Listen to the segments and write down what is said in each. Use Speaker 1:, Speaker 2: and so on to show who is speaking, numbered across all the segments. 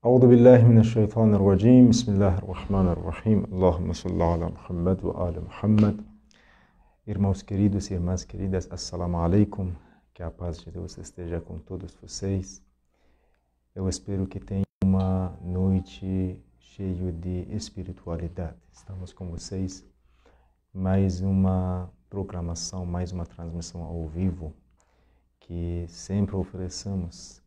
Speaker 1: أعوذ بالله من الشيطان الرجيم بسم الله الرحمن الرحيم اللهم صل على محمد وآل Muhammad. Irmãos queridos e irmãs queridas, Assalamu alaikum, que a paz de Deus esteja com todos vocês. Eu espero que tenham uma noite cheia de espiritualidade. Estamos com vocês, mais uma programação, mais uma transmissão ao vivo que sempre oferecemos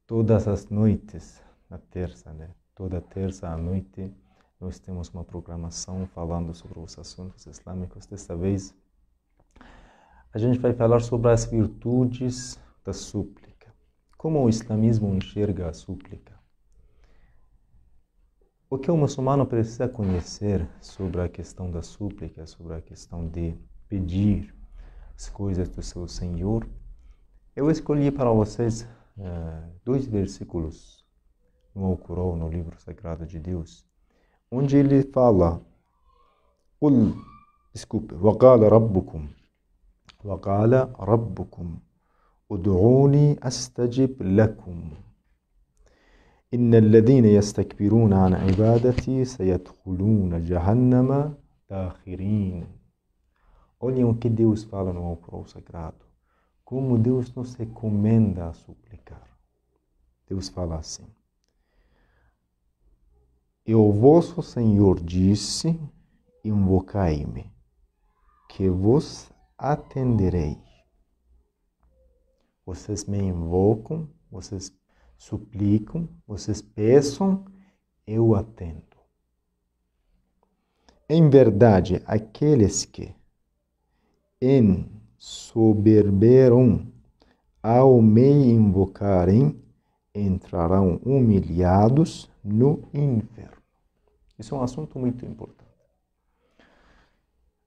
Speaker 1: todas as noites, na terça, né? Toda terça à noite nós temos uma programação falando sobre os assuntos islâmicos. Desta vez a gente vai falar sobre as virtudes da súplica. Como o islamismo enxerga a súplica? O que o muçulmano precisa conhecer sobre a questão da súplica, sobre a questão de pedir as coisas do seu Senhor? Eu escolhi para vocês dois versículos no Alcorão, no livro sagrado de Deus, onde ele fala: وَقَالَ رَبُّكُمْ ادْعُونِي أَسْتَجِبْ لَكُمْ إِنَّ الَّذِينَ يَسْتَكْبِرُونَ عَنْ عِبَادَتِي سَيَدْخُلُونَ جَهَنَّمَ دَاخِرِينَ. Olhem o que Deus fala no Alcorão sagrado. Como Deus nos recomenda a suplicar. Deus fala assim: E o vosso Senhor disse, invocai-me, que vos atenderei. Vocês me invocam, vocês suplicam, vocês peçam, eu atendo. Em verdade, aqueles que ensoberberam ao me invocarem, entrarão humilhados no inferno. Isso é um assunto muito importante.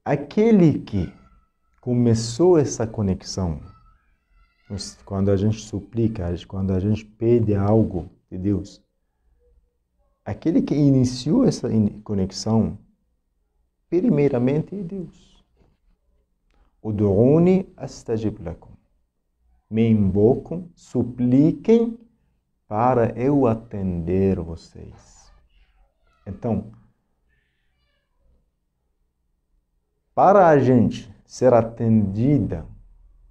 Speaker 1: Aquele que começou essa conexão, quando a gente suplica, quando a gente pede algo de Deus, aquele que iniciou essa conexão, primeiramente é Deus. Ud'uni astajib lakum. Me invocam, supliquem para eu atender vocês. Então, para a gente ser atendida,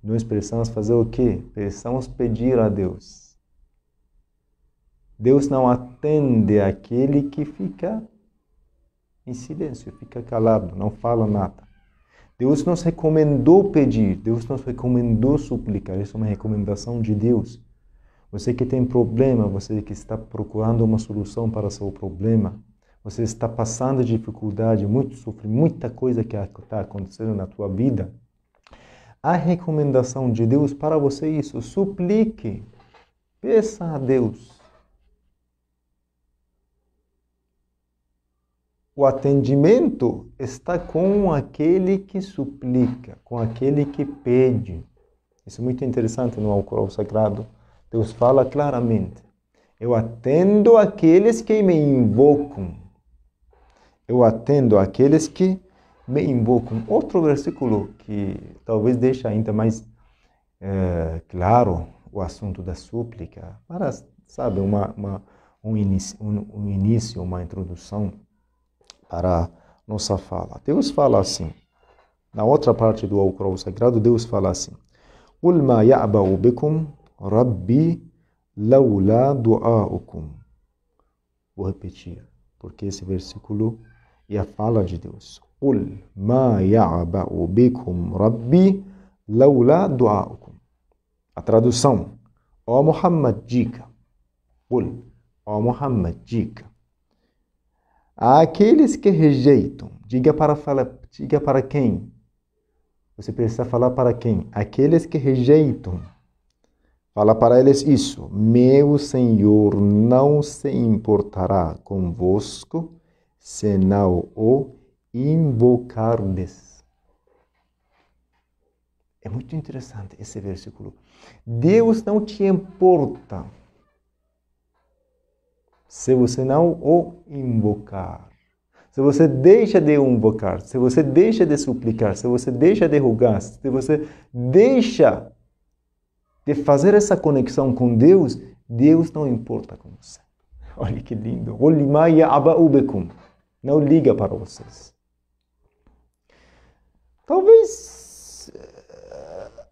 Speaker 1: nós precisamos fazer o quê? Precisamos pedir a Deus. Deus não atende aquele que fica em silêncio, fica calado, não fala nada. Deus nos recomendou pedir, Deus nos recomendou suplicar. Isso é uma recomendação de Deus. Você que tem problema, você que está procurando uma solução para o seu problema, você está passando dificuldade, muito sofrimento, muita coisa que está acontecendo na tua vida. A recomendação de Deus para você é isso: suplique, peça a Deus. O atendimento está com aquele que suplica, com aquele que pede. Isso é muito interessante no Alcorão Sagrado. Deus fala claramente: eu atendo aqueles que me invocam. Eu atendo aqueles que me invocam. Outro versículo que talvez deixe ainda mais claro o assunto da súplica, para, sabe, um início, uma introdução para nossa fala. Deus fala assim, na outra parte do Alcorão Sagrado, Deus fala assim: قُلْ مَا يَعْبَأُ بِكُمْ رَبِّي لَوْلَا دُعَاؤُكُمْ. Vou repetir, porque esse versículo é a fala de Deus. قُلْ مَا يَعْبَأُ بِكُمْ رَبِّي لَوْلَا دُعَاؤُكُمْ. A tradução: ó Muhammad, diga. قُلْ, ó Muhammad, diga. Aqueles que rejeitam, diga para quem? Você precisa falar para quem? Aqueles que rejeitam. Fala para eles isso: meu Senhor não se importará convosco, senão o invocardes. É muito interessante esse versículo. Deus não te importa se você não o invocar. Se você deixa de invocar, se você deixa de suplicar, se você deixa de rogar, se você deixa de fazer essa conexão com Deus, Deus não importa com você. Olha que lindo. Não liga para vocês. Talvez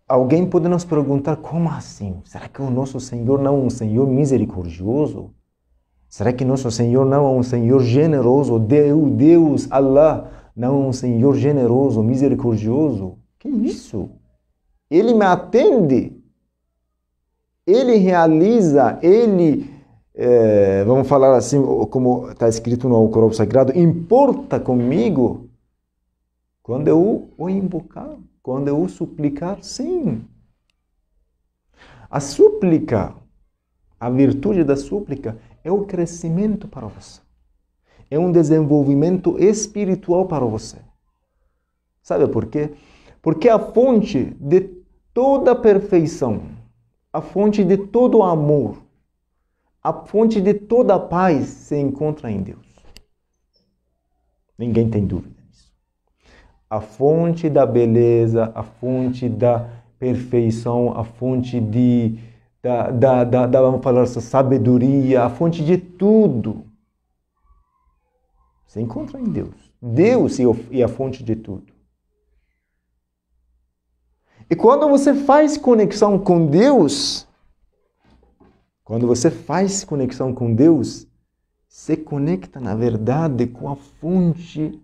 Speaker 1: alguém pode nos perguntar, como assim? Será que o nosso Senhor não é um Senhor misericordioso? Será que nosso Senhor não é um Senhor generoso? Deus, Allah, não é um Senhor generoso, misericordioso? Que isso? Ele me atende. Ele realiza, vamos falar assim, como está escrito no Alcorão Sagrado, importa comigo quando eu o invocar, quando eu o suplicar, sim. A súplica, a virtude da súplica é o crescimento para você. É um desenvolvimento espiritual para você. Sabe por quê? Porque a fonte de toda perfeição, a fonte de todo amor, a fonte de toda paz se encontra em Deus. Ninguém tem dúvida disso. A fonte da beleza, a fonte da perfeição, a fonte vamos falar assim, sabedoria, a fonte de tudo se encontra em Deus. Deus é a fonte de tudo. E quando você faz conexão com Deus, se conecta, na verdade, com a fonte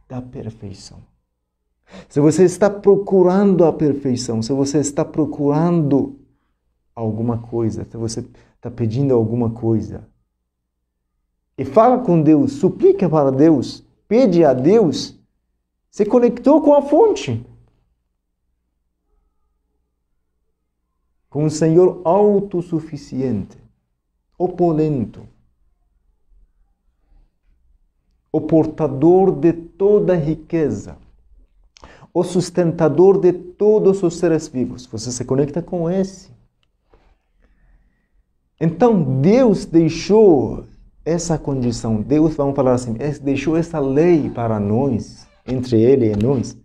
Speaker 1: da perfeição. Se você está procurando a perfeição, se você está procurando alguma coisa, se você está pedindo alguma coisa, e fala com Deus, suplica para Deus, pede a Deus, se conectou com a fonte. Com o Senhor autossuficiente, opulento, o portador de toda riqueza, o sustentador de todos os seres vivos. Você se conecta com esse. Então, Deus deixou essa condição, Deus, vamos falar assim, deixou essa lei para nós, entre Ele e nós,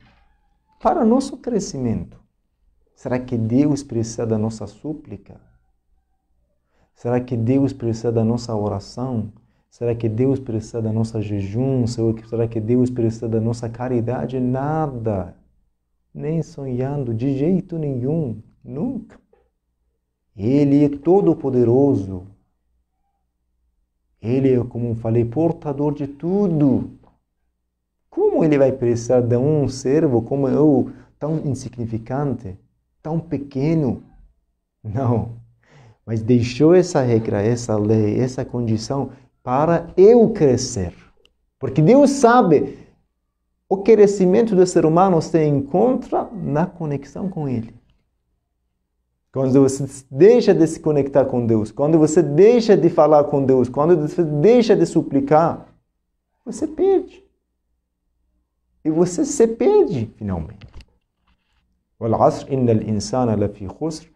Speaker 1: para nosso crescimento. Será que Deus precisa da nossa súplica? Será que Deus precisa da nossa oração? Será que Deus precisa da nossa jejum? Será que Deus precisa da nossa caridade? Nada. Nem sonhando, de jeito nenhum. Nunca. Ele é todo-poderoso. Ele é, como falei, portador de tudo. Como ele vai precisar de um servo como eu, tão insignificante? Tão pequeno? Não. Mas deixou essa regra, essa lei, essa condição para eu crescer. Porque Deus sabe, o crescimento do ser humano se encontra na conexão com Ele. Quando você deixa de se conectar com Deus, quando você deixa de falar com Deus, quando você deixa de suplicar, você perde. E você se perde, finalmente. وَالْعَصْرِ إِنَّ الْإِنسَانَ لَفِي خُسْرٍ.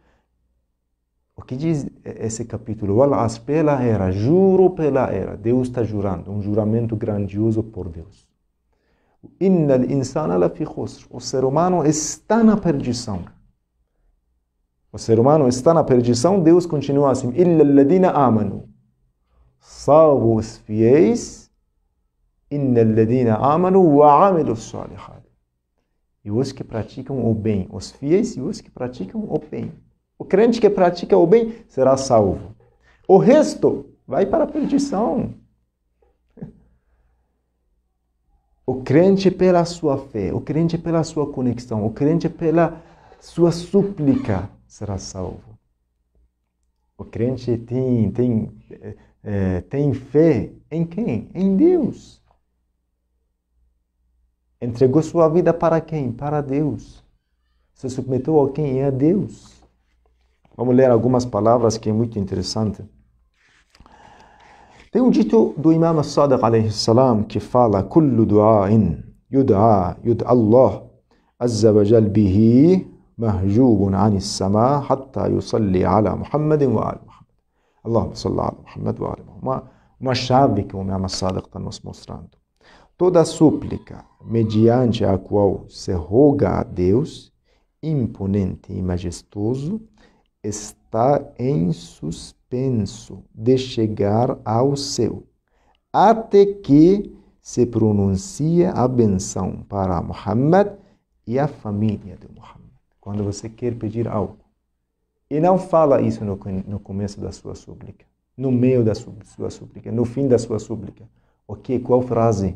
Speaker 1: O que diz esse capítulo? وَالْعَصْرِ, pela era, juro pela era. Deus está jurando, um juramento grandioso por Deus. إِنَّ الْإِنسَانَ لَفِي خُسْرٍ. O ser humano está na perdição. O ser humano está na perdição, Deus continua assim, إِلَّا الَّذِينَ آمَنُوا. Salvo os fiéis, إِنَّ الَّذِينَ آمَنُوا وَعَمِلُوا الصَّالِحَاتِ. E os que praticam o bem, os fiéis e os que praticam o bem. O crente que pratica o bem será salvo. O resto vai para a perdição. O crente pela sua fé, o crente pela sua conexão, o crente pela sua súplica será salvo. O crente tem fé em quem? Em Deus. Entregou sua vida para quem? Para Deus. Se submeteu a quem? É a Deus. Vamos ler algumas palavras que é muito interessante. Tem um dito do Imam As-Sadiq alayhi salam que fala: "Kullu du'ain yud'a Allah azza wa jal bihi mahjubun 'ani as-sama' hatta yusalli 'ala Muhammadin wa ali Muhammad." Allahumma salli 'ala Muhammad wa ali Muhammad. Uma chave que o Imam As-Sadiq está nos mostrando. Toda súplica mediante a qual se roga a Deus, imponente e majestoso, está em suspenso. suspenso de chegar ao céu, até que se pronuncie a benção para Muhammad e a família de Muhammad. Quando você quer pedir algo, e não fala isso no começo da sua súplica, no meio da sua súplica, no fim da sua súplica. Ok, qual frase?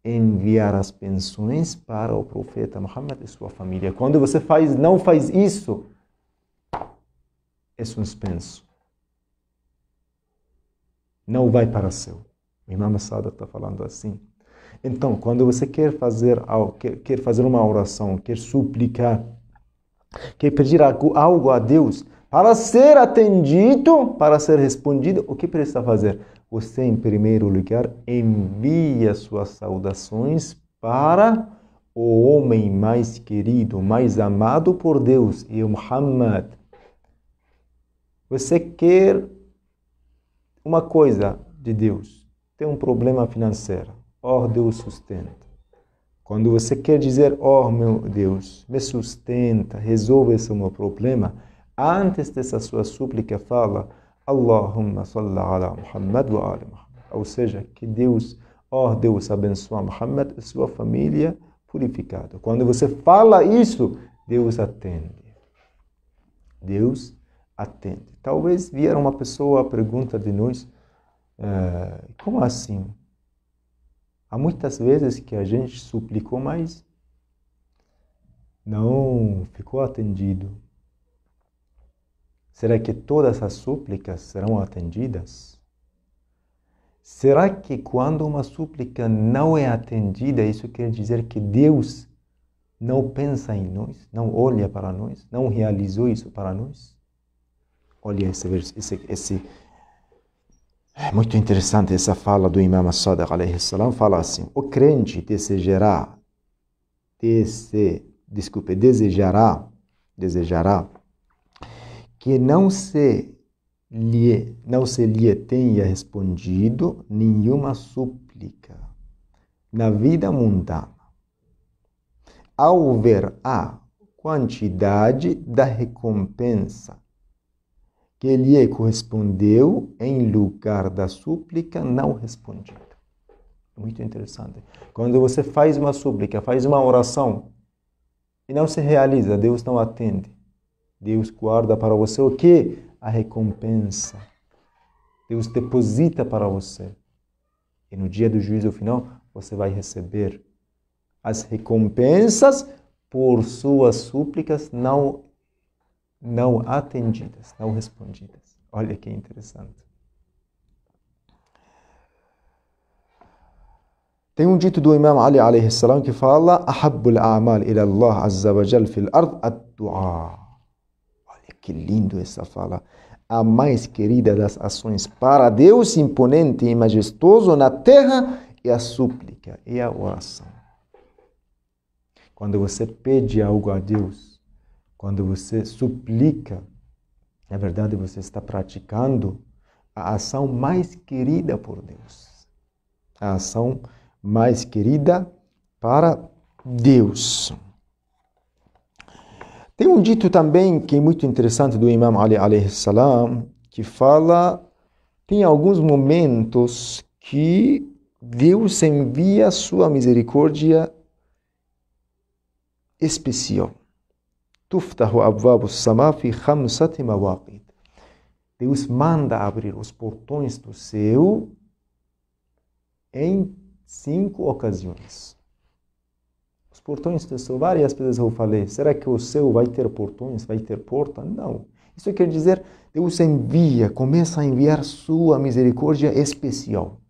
Speaker 1: Enviar as bênçãos para o profeta Muhammad e sua família. Quando você não faz isso, é suspenso. Não vai para o céu. O Imam Sadat está falando assim. Então, quando você quer fazer algo, quer fazer uma oração, quer suplicar, quer pedir algo a Deus para ser atendido, para ser respondido, o que precisa fazer? Você, em primeiro lugar, envia suas saudações para o homem mais querido, mais amado por Deus, e o Muhammad. Você quer uma coisa de Deus, tem um problema financeiro, Deus sustenta. Quando você quer dizer, meu Deus, me sustenta, resolve esse meu problema, antes dessa sua súplica fala, Allahumma salli ala Muhammad wa ali Muhammad. Ou seja, que Deus, Deus abençoa Muhammad e sua família purificada. Quando você fala isso, Deus atende. Deus atende. Talvez vier uma pessoa, pergunta de nós, como assim? Há muitas vezes que a gente suplicou, mas não ficou atendido. Será que todas as súplicas serão atendidas? Será que quando uma súplica não é atendida, isso quer dizer que Deus não pensa em nós, não olha para nós, não realizou isso para nós? Olha esse é muito interessante essa fala do Imam Sadiq alayhi salam, fala assim: o crente desejará que não se lhe tenha respondido nenhuma súplica na vida mundana, ao ver a quantidade da recompensa que lhe correspondeu em lugar da súplica não respondida. Muito interessante. Quando você faz uma súplica, faz uma oração e não se realiza, Deus não atende. Deus guarda para você o quê? A recompensa. Deus deposita para você. E no dia do juízo final, você vai receber as recompensas por suas súplicas não atendidas, não respondidas. Olha que interessante. Tem um dito do Imam Ali alayhi salam que fala: Ahabbul a'mal ila Allah azza wa jal fil ard ad-du'a. Olha que lindo essa fala. A mais querida das ações para Deus, imponente e majestoso na terra, é a súplica, é a oração. Quando você pede algo a Deus, quando você suplica, na verdade você está praticando a ação mais querida por Deus. A ação mais querida para Deus. Tem um dito também que é muito interessante do Imam Ali alayhi salam, que fala, tem alguns momentos que Deus envia sua misericórdia especial. Tuftahu abwabu as-sama fi khamsati mawaqit. Deus manda abrir os portões do céu em 5 ocasiões. Os portões do céu, várias vezes eu falei, será que o céu vai ter portões, vai ter porta? Não. Isso quer dizer, Deus começa a enviar sua misericórdia especial.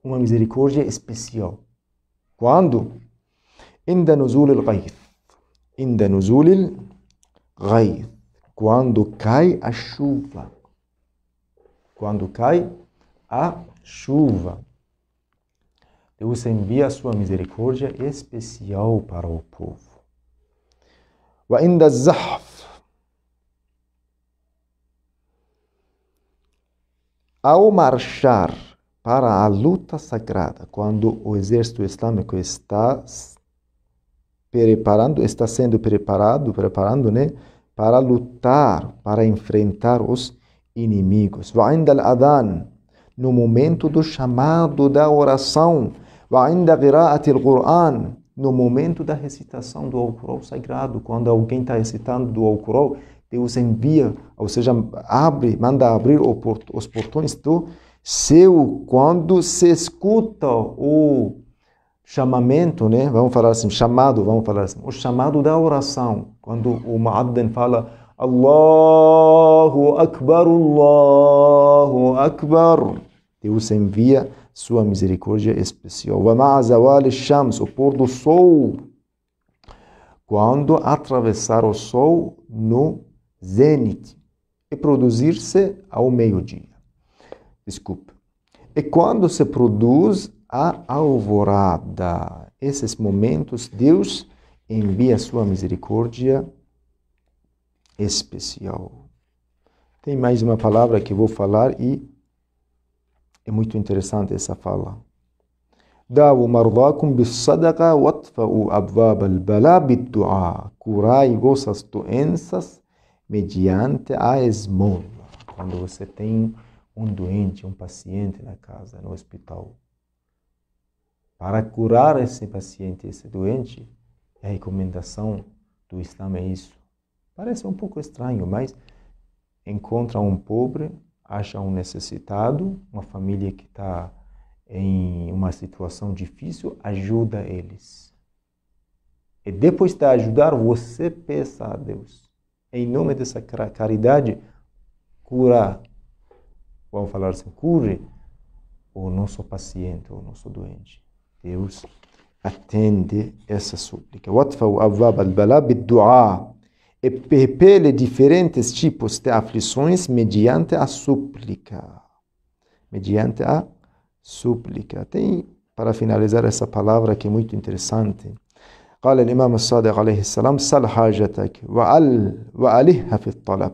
Speaker 1: Uma misericórdia especial. Quando? Inda nuzul al-ghayth. Inda nuzul al-ghayth. Quando cai a chuva. Quando cai a chuva. Deus envia a sua misericórdia especial para o povo. Wa inda zahf. Ao marchar para a luta sagrada, quando o exército islâmico está sendo preparado, né, para lutar, para enfrentar os inimigos. وعند الأذان, no momento do chamado da oração. وعند قراءة القرآن, no momento da recitação do Alcorão Sagrado. Quando alguém está recitando do Alcorão, Deus envia, ou seja, manda abrir os portões do céu. Quando se escuta o chamamento, né? Vamos falar assim, o chamado da oração. Quando o Mu'adhin fala Allahu Akbar, Allahu Akbar, Deus envia sua misericórdia especial. وَمَعَ زَوَالِ الشَّمْسِ, o pôr do sol. Quando atravessar o sol no zênite e produzir-se ao meio-dia. Desculpa. E quando se produz a alvorada. Esses momentos, Deus envia sua misericórdia especial. Tem mais uma palavra que vou falar e é muito interessante essa fala. Dawu mardakum bis-sadaqa watfa'u abwab al-bala bid-du'a. Curai vossas doenças mediante a esmola. Quando você tem um doente, um paciente na casa, no hospital, para curar esse paciente, esse doente, a recomendação do Islã é isso. Parece um pouco estranho, mas encontra um pobre, acha um necessitado, uma família que está em uma situação difícil, ajuda eles. E depois de ajudar, você peça a Deus, em nome dessa caridade, curar, vamos falar assim, cure o nosso paciente, o nosso doente. Deus atende essa súplica. وَاتْفَوْا أَبْوَابَ الْبَلَى بِالدُّعَاء. E repele diferentes tipos de aflições mediante a súplica. Mediante a súplica. Tem, para finalizar essa palavra que é muito interessante. قال الإمام الصادق عليه السلام سل حاجتك وألهها في الطلب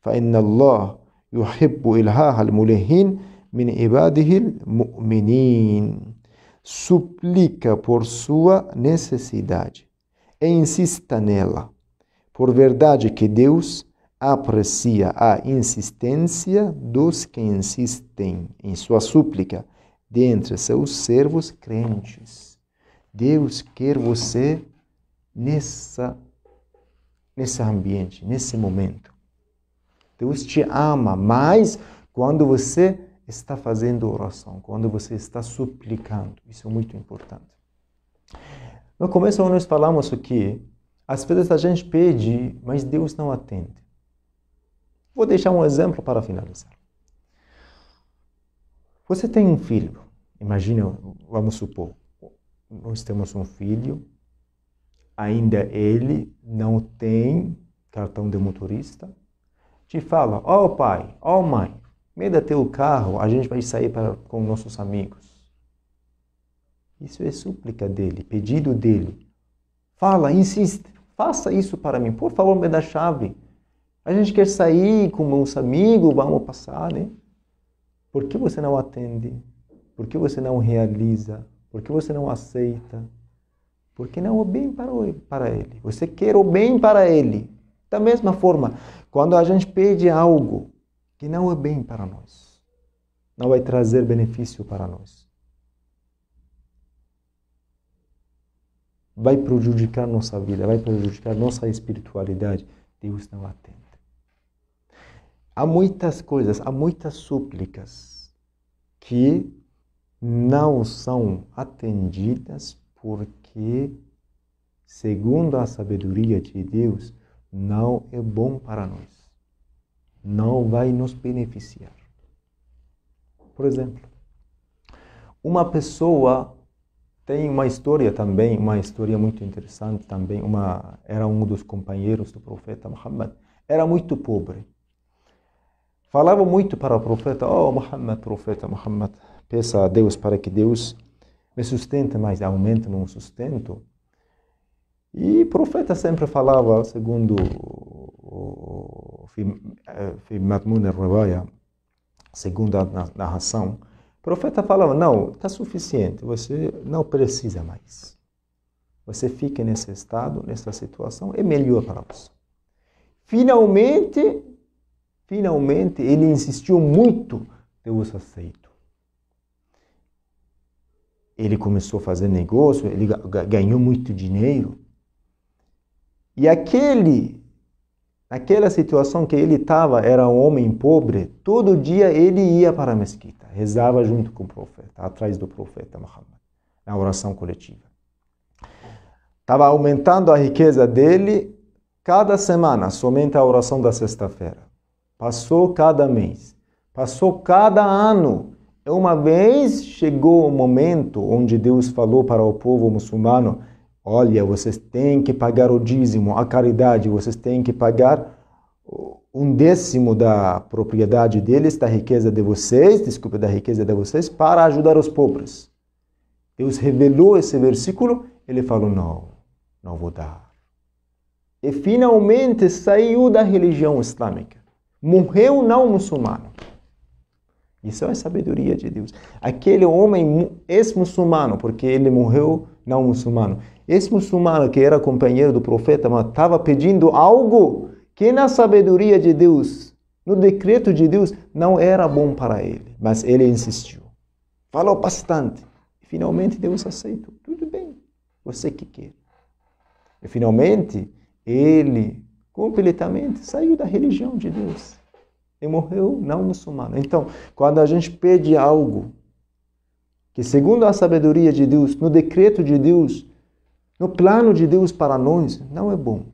Speaker 1: فإن الله يحب إلهاها الملهين من عباده المؤمنين. Suplica por sua necessidade e insista nela. Por verdade que Deus aprecia a insistência dos que insistem em sua súplica dentre seus servos crentes. Deus quer você nesse ambiente, nesse momento. Deus te ama mais quando você está fazendo oração, quando você está suplicando. Isso é muito importante. No começo nós falamos aqui, às vezes a gente pede, mas Deus não atende. Vou deixar um exemplo para finalizar. Você tem um filho, imagina, vamos supor, nós temos um filho, ainda ele não tem cartão de motorista, te fala, ó pai, ó mãe, me dá teu carro, a gente vai sair com nossos amigos. Isso é súplica dele, pedido dele. Fala, insiste, faça isso para mim, por favor, me dá a chave. A gente quer sair com meus amigos, vamos passar, né? Por que você não atende? Por que você não realiza? Por que você não aceita? Porque não é o bem para ele. Você quer o bem para ele. Da mesma forma, quando a gente pede algo que não é bem para nós, não vai trazer benefício para nós, vai prejudicar nossa vida, vai prejudicar nossa espiritualidade, Deus não atende. Há muitas coisas, há muitas súplicas que não são atendidas porque, segundo a sabedoria de Deus, não é bom para nós. Não vai nos beneficiar. Por exemplo, uma pessoa tem uma história também, uma história muito interessante também. Era um dos companheiros do profeta Muhammad. Era muito pobre. Falava muito para o profeta, Muhammad, profeta Muhammad, peça a Deus para que Deus me sustente mais, aumente meu sustento. E o profeta sempre falava, segundo في مضمون الرواية, segundo a narração, o profeta falava, não, está suficiente, você não precisa mais. Você fica nesse estado, nessa situação, é melhor para você. Finalmente, ele insistiu muito, Deus aceitou. Ele começou a fazer negócio, ele ganhou muito dinheiro. E naquela situação que ele estava, era um homem pobre, todo dia ele ia para a mesquita, rezava junto com o profeta, atrás do profeta Muhammad, na oração coletiva. Estava aumentando a riqueza dele cada semana, somente a oração da sexta-feira. Passou cada mês, passou cada ano. Uma vez chegou o momento onde Deus falou para o povo muçulmano: olha, vocês têm que pagar o dízimo, a caridade, vocês têm que pagar 1/10 da propriedade deles, da riqueza de vocês, para ajudar os pobres. Deus revelou esse versículo, ele falou: não vou dar. E finalmente saiu da religião islâmica. Morreu não muçulmano. Isso é a sabedoria de Deus. Aquele homem ex-muçulmano, porque ele morreu não muçulmano. Esse muçulmano que era companheiro do profeta, mas estava pedindo algo que na sabedoria de Deus, no decreto de Deus, não era bom para ele. Mas ele insistiu. Falou bastante. E finalmente Deus aceitou. Tudo bem, você que quer. E finalmente ele completamente saiu da religião de Deus. E morreu não muçulmano. Então, quando a gente pede algo que segundo a sabedoria de Deus, no decreto de Deus, no plano de Deus para nós, não é bom.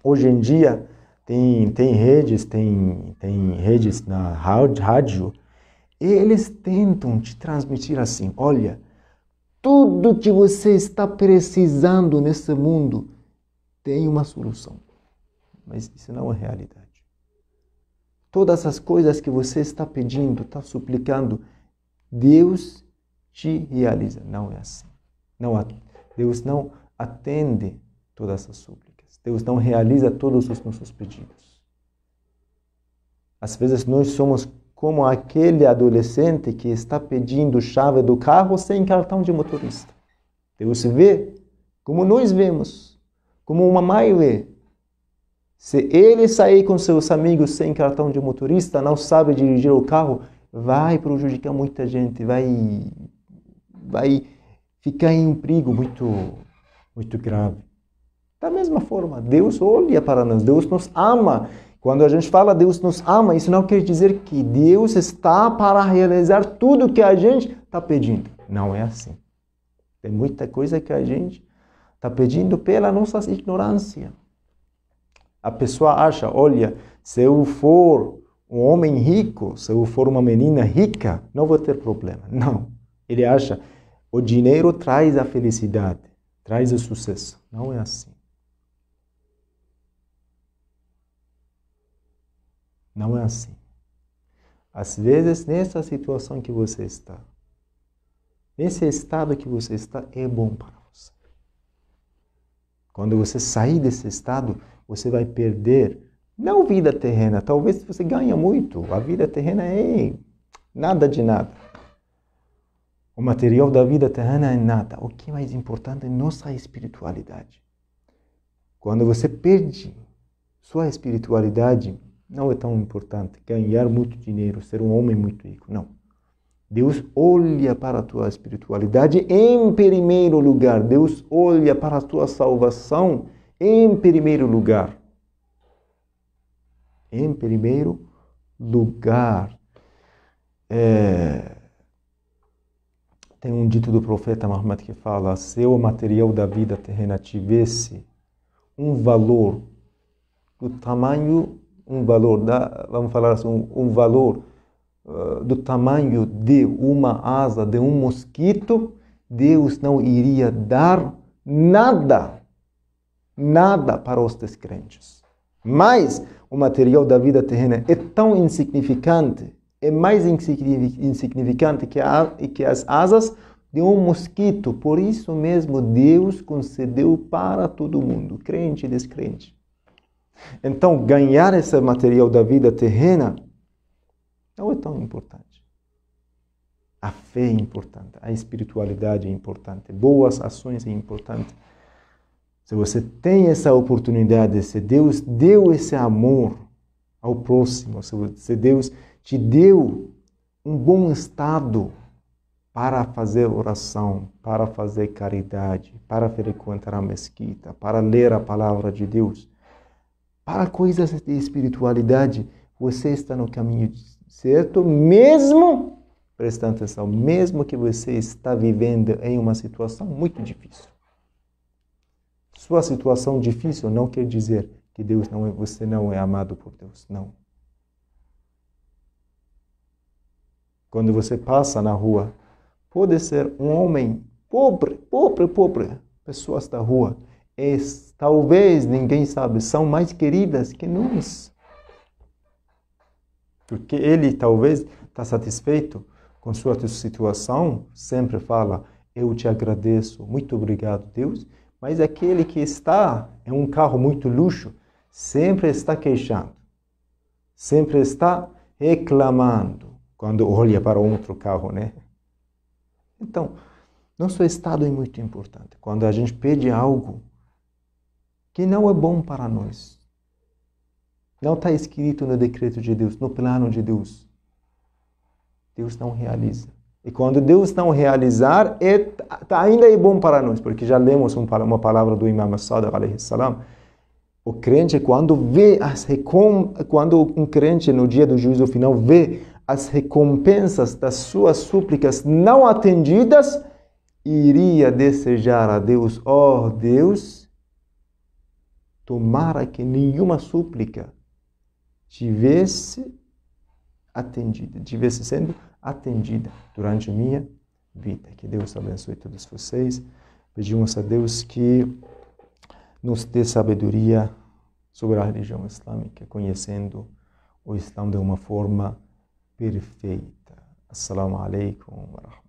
Speaker 1: Hoje em dia, tem redes na rádio, e eles tentam te transmitir assim: olha, tudo que você está precisando nesse mundo tem uma solução. Mas isso não é realidade. Todas as coisas que você está pedindo, está suplicando, Deus te realiza. Não é assim. Deus não atende todas as súplicas. Deus não realiza todos os nossos pedidos. Às vezes nós somos como aquele adolescente que está pedindo chave do carro sem cartão de motorista. Deus vê como nós vemos, como uma mãe vê. Se ele sair com seus amigos sem cartão de motorista, não sabe dirigir o carro, vai prejudicar muita gente, vai ficar em um perigo muito grave. Da mesma forma, Deus olha para nós, Deus nos ama. Quando a gente fala Deus nos ama, isso não quer dizer que Deus está para realizar tudo que a gente está pedindo. Não é assim. Tem muita coisa que a gente está pedindo pela nossa ignorância. A pessoa acha: olha, se eu for um homem rico, se eu for uma menina rica, não vou ter problema. Não. Ele acha: o dinheiro traz a felicidade, traz o sucesso. Não é assim. Não é assim. Às vezes, nessa situação que você está, nesse estado que você está, é bom para você. Quando você sair desse estado, você vai perder, não vida terrena, talvez você ganhe muito. A vida terrena é nada de nada. O material da vida terrena é nada. O que é mais importante é nossa espiritualidade. Quando você perde sua espiritualidade, não é tão importante ganhar muito dinheiro, ser um homem muito rico. Não. Deus olha para a tua espiritualidade em primeiro lugar. Deus olha para a tua salvação em primeiro lugar. Em primeiro lugar. Tem um dito do profeta Muhammad que fala: se o material da vida terrena tivesse um valor do tamanho, vamos falar assim, um valor do tamanho de uma asa de um mosquito, Deus não iria dar nada para os descrentes. Mas o material da vida terrena é tão insignificante, é mais insignificante que as asas de um mosquito. Por isso mesmo Deus concedeu para todo mundo, crente e descrente. Então, ganhar esse material da vida terrena não é tão importante. A fé é importante, a espiritualidade é importante, boas ações é importante. Se você tem essa oportunidade, se Deus deu esse amor ao próximo, se Deus te deu um bom estado para fazer oração, para fazer caridade, para frequentar a mesquita, para ler a palavra de Deus, para coisas de espiritualidade, você está no caminho certo, mesmo, prestando atenção, mesmo que você está vivendo em uma situação muito difícil. Sua situação difícil não quer dizer que você não é amado por Deus, não. Quando você passa na rua, pode ser um homem pobre, pessoas da rua, talvez, ninguém sabe, são mais queridas que nós. Porque ele talvez está satisfeito com sua situação, sempre fala, eu te agradeço, muito obrigado, Deus. Mas aquele que está em um carro muito luxo, sempre está queixando, sempre está reclamando quando olha para outro carro, né? Então, nosso estado é muito importante. Quando a gente pede algo que não é bom para nós, não está escrito no decreto de Deus, no plano de Deus, Deus não realiza. E quando Deus não realizar, ainda é bom para nós, porque já lemos uma palavra do Imam Sadiq, alayhi salam. O crente, quando um crente no dia do juízo final vê as recompensas das suas súplicas não atendidas, iria desejar a Deus, ó Deus, tomara que nenhuma súplica tivesse sendo atendida durante minha vida. Que Deus abençoe todos vocês. Pedimos a Deus que nos dê sabedoria sobre a religião islâmica, conhecendo o Islã de uma forma perfeita. Assalamu alaikum wa rahmatullahi.